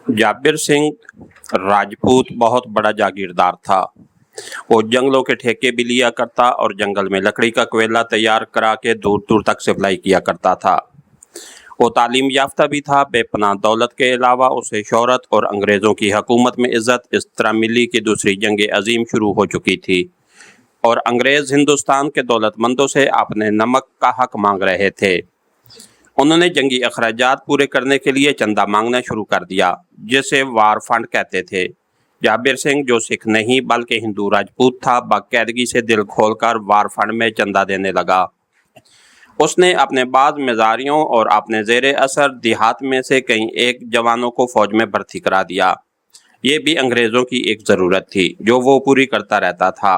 जाबिर सिंह राजपूत बहुत बड़ा जागीरदार था। वो जंगलों के ठेके भी लिया करता और जंगल में लकड़ी का कोयला तैयार करा के दूर दूर तक सप्लाई किया करता था। वो तालीम याफ्ता भी था। बेपनाह दौलत के अलावा उसे शोहरत और अंग्रेज़ों की हुकूमत में इज्जत इस तरह मिली कि दूसरी जंग अजीम शुरू हो चुकी थी और अंग्रेज़ हिंदुस्तान के दौलतमंदों से अपने नमक का हक मांग रहे थे। उन्होंने जंगी अखराजात पूरे करने के लिए चंदा मांगना शुरू कर दिया, जिसे वार फंड कहते थे। जाबिर सिंह, जो सिख नहीं बल्कि हिंदू राजपूत था, बाकायदगी से दिल खोलकर वार फंड में चंदा देने लगा। उसने अपने बाज मज़ारियों और अपने ज़ेरे असर देहात में से कई एक जवानों को फौज में भर्ती करा दिया। ये भी अंग्रेज़ों की एक ज़रूरत थी जो वो पूरी करता रहता था,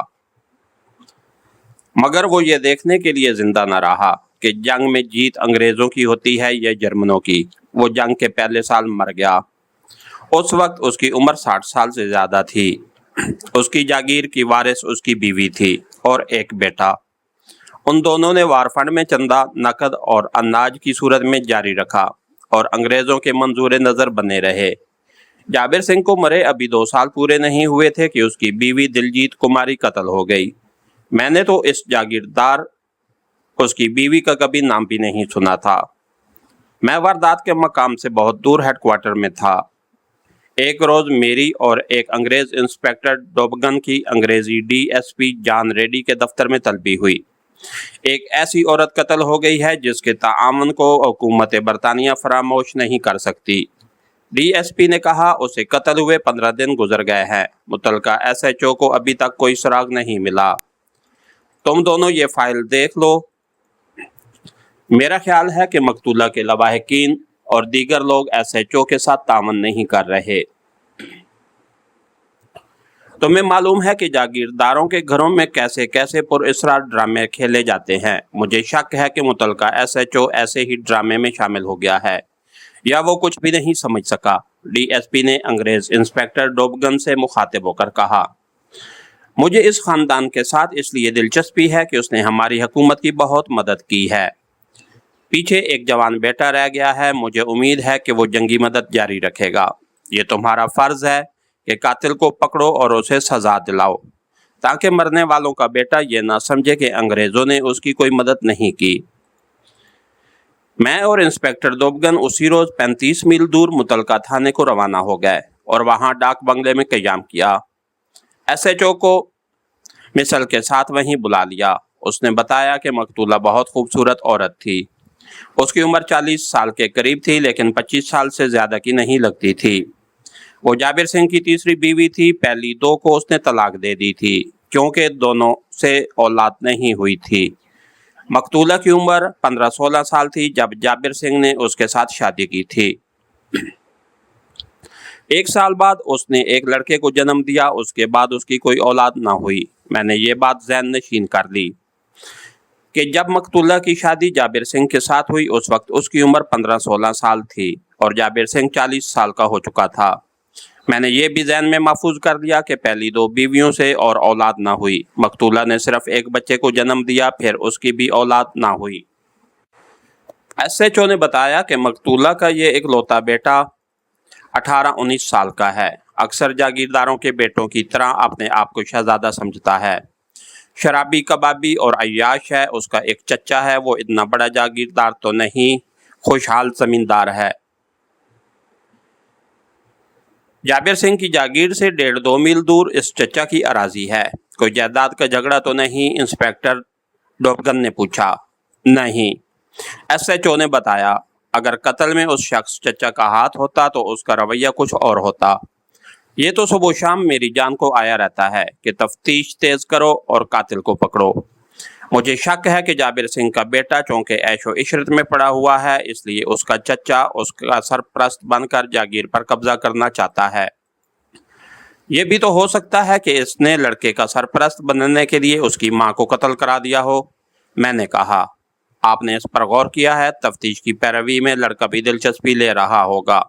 मगर वो ये देखने के लिए जिंदा न रहा कि जंग में जीत अंग्रेज़ों की होती है या जर्मनों की। वो जंग के पहले साल मर गया। उस वक्त उसकी उम्र 60 साल से ज़्यादा थी। उसकी जागीर की वारिस उसकी बीवी थी और एक बेटा। उन दोनों ने वार फंड में चंदा नकद और अनाज की सूरत में जारी रखा और अंग्रेज़ों के मंजूर नज़र बने रहे। जाबिर सिंह को मरे अभी 2 साल पूरे नहीं हुए थे कि उसकी बीवी दिलजीत कुमारी कत्ल हो गई। मैंने तो इस जागीरदार उसकी बीवी का कभी नाम भी नहीं सुना था। मैं वारदात के मकाम से बहुत दूर हेडक्वार्टर में था। एक रोज़ मेरी और एक अंग्रेज़ इंस्पेक्टर डोबगन की अंग्रेज़ी डीएसपी जॉन रेडी के दफ्तर में तलबी हुई। एक ऐसी औरत कत्ल हो गई है जिसके ताआवन को हुकूमत बरतानिया फरामोश नहीं कर सकती। डीएसपी ने कहा, उसे कत्ल हुए 15 दिन गुजर गए हैं। मुतलका एसएचओ को अभी तक कोई सुराग नहीं मिला। तुम दोनों ये फाइल देख लो। मेरा ख्याल है कि मकतूला के लवाहिकीन और दीगर लोग एसएचओ के साथ तावन नहीं कर रहे। तुम्हें मालूम है कि जागीरदारों के घरों में कैसे कैसे पुरअसरार ड्रामे खेले जाते हैं। मुझे शक है कि मुतलका एसएचओ ऐसे ही ड्रामे में शामिल हो गया है या वो कुछ भी नहीं समझ सका। डीएसपी ने अंग्रेज इंस्पेक्टर डोबगन से मुखातिब होकर कहा, मुझे इस खानदान के साथ इसलिए दिलचस्पी है कि उसने हमारी हुकूमत की बहुत मदद की है। पीछे एक जवान बेटा रह गया है। मुझे उम्मीद है कि वो जंगी मदद जारी रखेगा। ये तुम्हारा फ़र्ज़ है कि कातिल को पकड़ो और उसे सज़ा दिलाओ, ताकि मरने वालों का बेटा ये ना समझे कि अंग्रेज़ों ने उसकी कोई मदद नहीं की। मैं और इंस्पेक्टर डोबगन उसी रोज़ 35 मील दूर मुतलका थाने को रवाना हो गए और वहाँ डाक बंगले में क़याम किया। एसएचओ को मिसल के साथ वहीं बुला लिया। उसने बताया कि मकतूला बहुत खूबसूरत औरत थी। उसकी उम्र 40 साल के करीब थी, लेकिन 25 साल से ज़्यादा की नहीं लगती थी। वो जाबिर सिंह की तीसरी बीवी थी। पहली 2 को उसने तलाक दे दी थी क्योंकि दोनों से औलाद नहीं हुई थी। मकतूला की उम्र 15-16 साल थी जब जाबिर सिंह ने उसके साथ शादी की थी। 1 साल बाद उसने एक लड़के को जन्म दिया। उसके बाद उसकी कोई औलाद ना हुई। मैंने ये बात ज़हन नशीन कर ली कि जब मकतूला की शादी जाबिर सिंह के साथ हुई उस वक्त उसकी उम्र 15-16 साल थी और जाबिर सिंह 40 साल का हो चुका था। मैंने ये भी ज़हन में महफूज कर लिया कि पहली 2 बीवियों से और औलाद ना हुई। मकतूला ने सिर्फ एक बच्चे को जन्म दिया, फिर उसकी भी औलाद ना हुई। एसएचओ ने बताया कि मकतूला का ये इकलौता बेटा 18-19 साल का है। अक्सर जागीरदारों के बेटों की तरह अपने आप को शहजादा समझता है। शराबी, कबाबी और अय्याश है। उसका एक चचा है, वो इतना बड़ा जागीरदार तो नहीं, खुशहाल जमींदार है। जाबिर सिंह की जागीर से 1.5-2 मील दूर इस चचा की अराजी है। कोई जायदाद का झगड़ा तो नहीं? इंस्पेक्टर डोबगन ने पूछा। नहीं, एसएचओ ने बताया। अगर कत्ल में उस शख्स चचा का हाथ होता तो उसका रवैया कुछ और होता। ये तो सुबह शाम मेरी जान को आया रहता है कि तफ्तीश तेज करो और कातिल को पकड़ो। मुझे शक है कि जाबिर सिंह का बेटा चूंकि ऐशो इशरत में पड़ा हुआ है, इसलिए उसका चचा उसका सरपरस्त बनकर जागीर पर कब्जा करना चाहता है। ये भी तो हो सकता है कि इसने लड़के का सरपरस्त बनने के लिए उसकी माँ को कत्ल करा दिया हो। मैंने कहा, आपने इस पर गौर किया है? तफ्तीश की पैरवी में लड़का भी दिलचस्पी ले रहा होगा।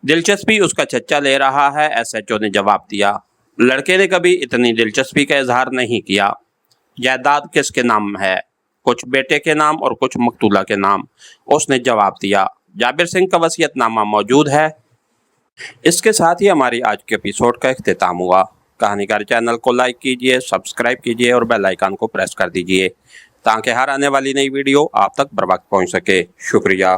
दिलचस्पी उसका चचा ले रहा है, एसएचओ ने जवाब दिया। लड़के ने कभी इतनी दिलचस्पी का इजहार नहीं किया। जायदाद किसके नाम है? कुछ बेटे के नाम और कुछ मकतूला के नाम, उसने जवाब दिया। जाबिर सिंह का वसीयतनामा मौजूद है? इसके साथ ही हमारी आज के एपिसोड का इख्तिताम हुआ। कहानीकार चैनल को लाइक कीजिए, सब्सक्राइब कीजिए और बेल आइकन को प्रेस कर दीजिए ताकि हर आने वाली नई वीडियो आप तक बर वक्त पहुंच सके। शुक्रिया।